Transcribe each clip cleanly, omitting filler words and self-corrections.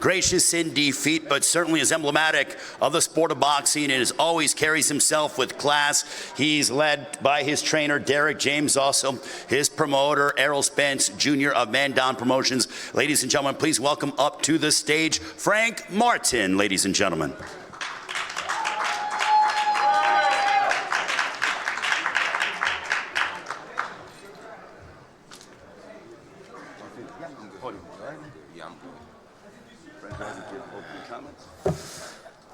gracious in defeat, but certainly is emblematic of the sport of boxing and is always carries himself with class. He's led by his trainer, Derek James, also his promoter, Errol Spence Jr. of Man Down Promotions. Ladies and gentlemen, please welcome up to the stage, Frank Martin, ladies and gentlemen.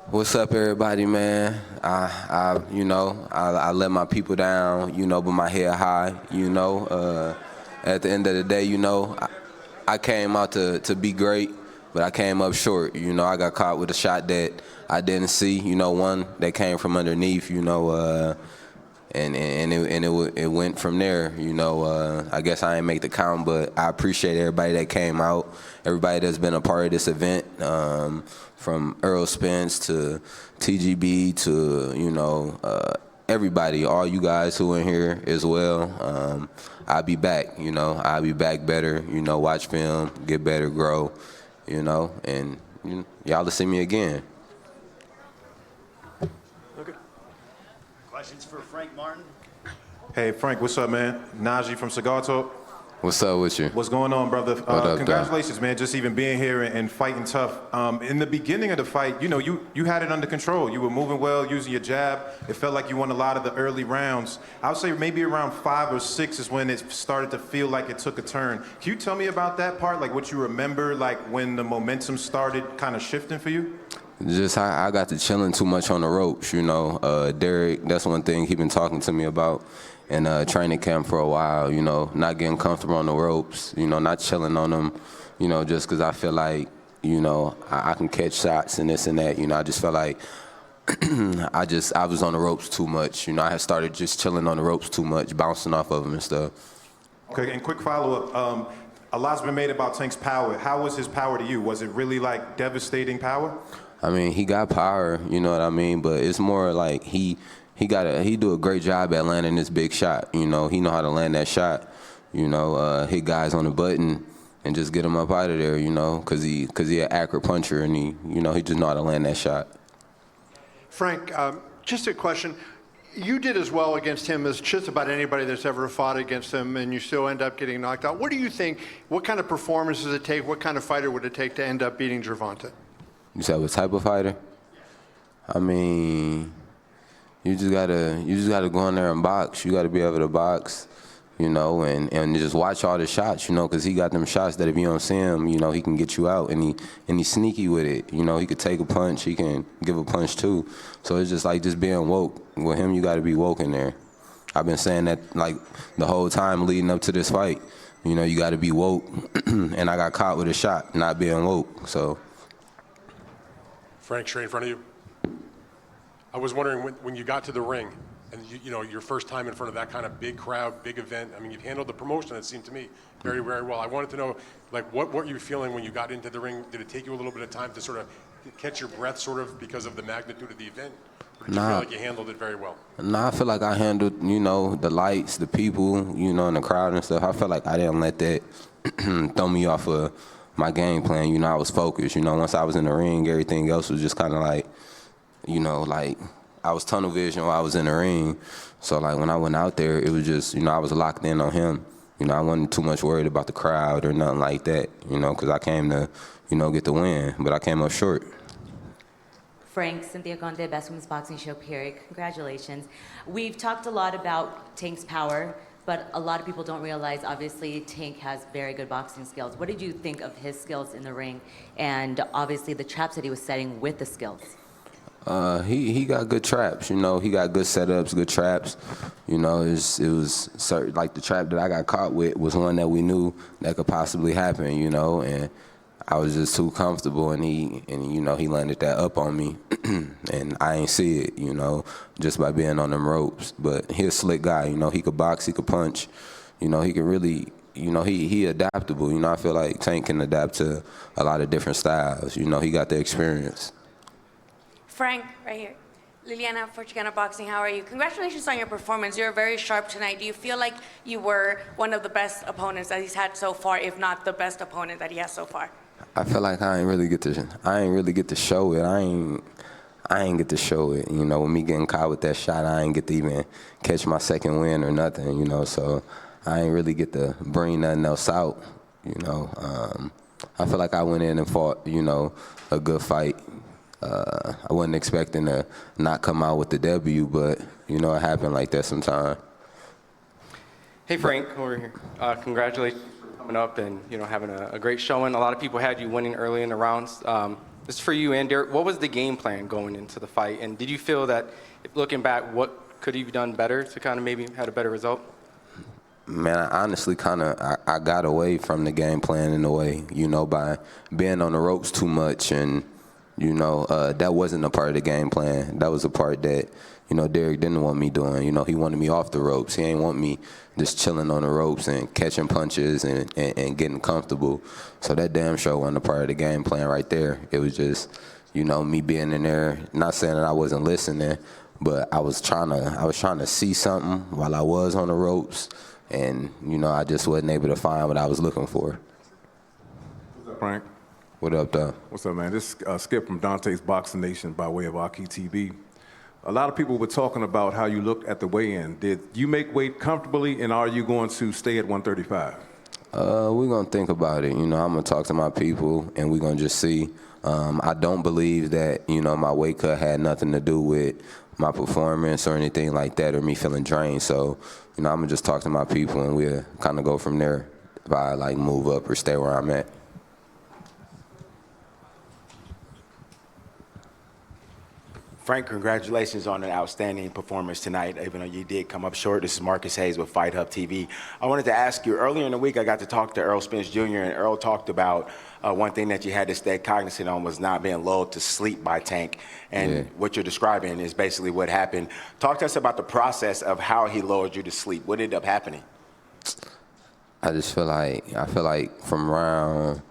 What's up, everybody, man? I let my people down, but my head high, At the end of the day, I came out to be great, but I came up short. I got caught with a shot that I didn't see, one that came from underneath, and it went from there, I guess I didn't make the count, but I appreciate everybody that came out, everybody that's been a part of this event, from Errol Spence to TGB to, everybody, all you guys who are in here as well. I'll be back, I'll be back better, watch film, get better, grow, and y'all will see me again. Okay. Questions for Frank Martin? Hey, Frank, what's up, man? Najee from Cigar Talk. What's up with you? What's going on, brother? What up, congratulations, man, just even being here and fighting tough. In the beginning of the fight, you had it under control. You were moving well, using your jab. It felt like you won a lot of the early rounds. I would say maybe around 5 or 6 is when it started to feel like it took a turn. Can you tell me about that part, like what you remember, like when the momentum started kind of shifting for you? Just I got to chilling too much on the ropes, Derek, that's one thing he been talking to me about in training camp for a while, not getting comfortable on the ropes, not chilling on them, just because I feel like, I can catch shots and this and that, I just felt like I was on the ropes too much, I had started just chilling on the ropes too much, bouncing off of them and stuff. Okay, and quick follow-up. A lot's been made about Tank's power. How was his power to you? Was it really like devastating power? I mean, he got power, you know what I mean, but it's more like he do a great job at landing this big shot, he know how to land that shot, hit guys on the button and just get him up out of there, because he an accurate puncher and he just know how to land that shot. Frank, just a question. You did as well against him as just about anybody that's ever fought against him, and you still end up getting knocked out. What do you think, what kind of performance does it take, what kind of fighter would it take to end up beating Gervonta? You said what type of fighter? I mean, you just gotta go in there and box. You gotta be able to box, and just watch all the shots, because he got them shots that if you don't see him, he can get you out, and he's sneaky with it. He could take a punch, he can give a punch too. So it's just like just being woke. With him, you gotta be woke in there. I've been saying that like the whole time leading up to this fight. You gotta be woke, and I got caught with a shot, not being woke. So. Frank, straight in front of you. I was wondering when you got to the ring and your first time in front of that kind of big crowd, big event. I mean, you've handled the promotion, it seemed to me, very, very well. I wanted to know, like, what were you feeling when you got into the ring? Did it take you a little bit of time to sort of catch your breath, sort of, because of the magnitude of the event? Or did you feel like you handled it very well? Nah, I feel like I handled, the lights, the people, and the crowd and stuff. I felt like I didn't let that throw me off of my game plan. I was focused. Once I was in the ring, everything else was just kind of like, like I was tunnel vision while I was in the ring. So like when I went out there, it was just, I was locked in on him. I wasn't too much worried about the crowd or nothing like that, because I came to, get the win, but I came up short. Frank, Cynthia Conde, Best Women's Boxing Show, period. Congratulations. We've talked a lot about Tank's power, but a lot of people don't realize, obviously, Tank has very good boxing skills. What did you think of his skills in the ring and obviously the traps that he was setting with the skills? He got good traps, he got good setups, good traps. It was certain, like the trap that I got caught with was one that we knew that could possibly happen, and I was just too comfortable, and he landed that up on me, and I ain't see it, just by being on them ropes. But he's a slick guy, he could box, he could punch, he could really, he adaptable. I feel like Tank can adapt to a lot of different styles. He got the experience. Frank, right here. Liliana for Chicana Boxing, how are you? Congratulations on your performance. You're very sharp tonight. Do you feel like you were one of the best opponents that he's had so far, if not the best opponent that he has so far? I feel like I ain't really get to show it. I ain't get to show it. You know, with me getting caught with that shot, I ain't get to even catch my second win or nothing. You know, so I ain't really get to bring nothing else out. You know, I feel like I went in and fought, you know, a good fight. I wasn't expecting to not come out with the W, but you know, it happened like that sometime. Hey Frank, over here. Congratulations for coming up and having a great showing. A lot of people had you winning early in the rounds. This is for you and Derek. What was the game plan going into the fight, and did you feel that, looking back, what could you have done better to kind of maybe had a better result? Man, I honestly I got away from the game plan in a way, you know, by being on the ropes too much, and you know, that wasn't a part of the game plan. That was a part that, you know, Derek didn't want me doing. You know, he wanted me off the ropes. He ain't want me just chilling on the ropes and catching punches and getting comfortable. So that damn sure wasn't a part of the game plan right there. It was just, you know, me being in there, not saying that I wasn't listening, but I was trying to see something while I was on the ropes, and, you know, I just wasn't able to find what I was looking for. What's up, Frank? What up, though? What's up, man? This is Skip from Dante's Boxing Nation by way of Aki TV. A lot of people were talking about how you looked at the weigh-in. Did you make weight comfortably, and are you going to stay at 135? We're going to think about it. You know, I'm going to talk to my people, and we're going to just see. I don't believe that, you know, my weight cut had nothing to do with my performance or anything like that, or me feeling drained. So, you know, I'm going to just talk to my people, and we'll kind of go from there if I, like, move up or stay where I'm at. Frank, congratulations on an outstanding performance tonight, even though you did come up short. This is Marcus Hayes with Fight Hub TV. I wanted to ask you, earlier in the week, I got to talk to Errol Spence Jr., and Errol talked about one thing that you had to stay cognizant on was not being lulled to sleep by Tank. And what you're describing is basically what happened. Talk to us about the process of how he lulled you to sleep. What ended up happening? I feel like from around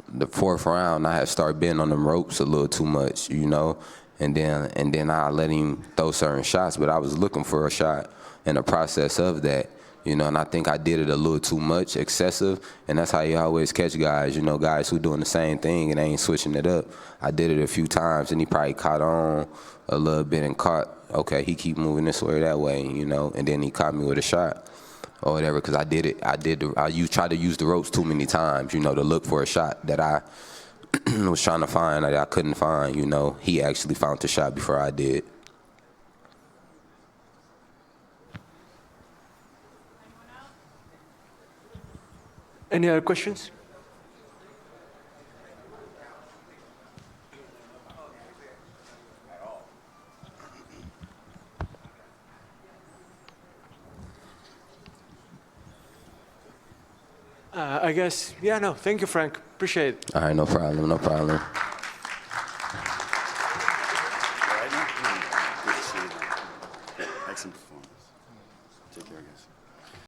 the fourth round, I had started being on them ropes a little too much, you know. And then I let him throw certain shots, but I was looking for a shot in the process of that, you know, and I think I did it a little too much, excessive, and that's how you always catch guys, you know, guys who doing the same thing and they ain't switching it up. I did it a few times, and he probably caught on a little bit and caught, okay, he keep moving this way or that way, you know, and then he caught me with a shot or whatever, because I tried to use the ropes too many times, you know, to look for a shot that I was trying to find that I couldn't find, you know. He actually found the shot before I did. Any other questions? I guess, yeah, no, thank you, Frank. Appreciate it. All right, no problem, no problem. Excellent performance. Take care, guys.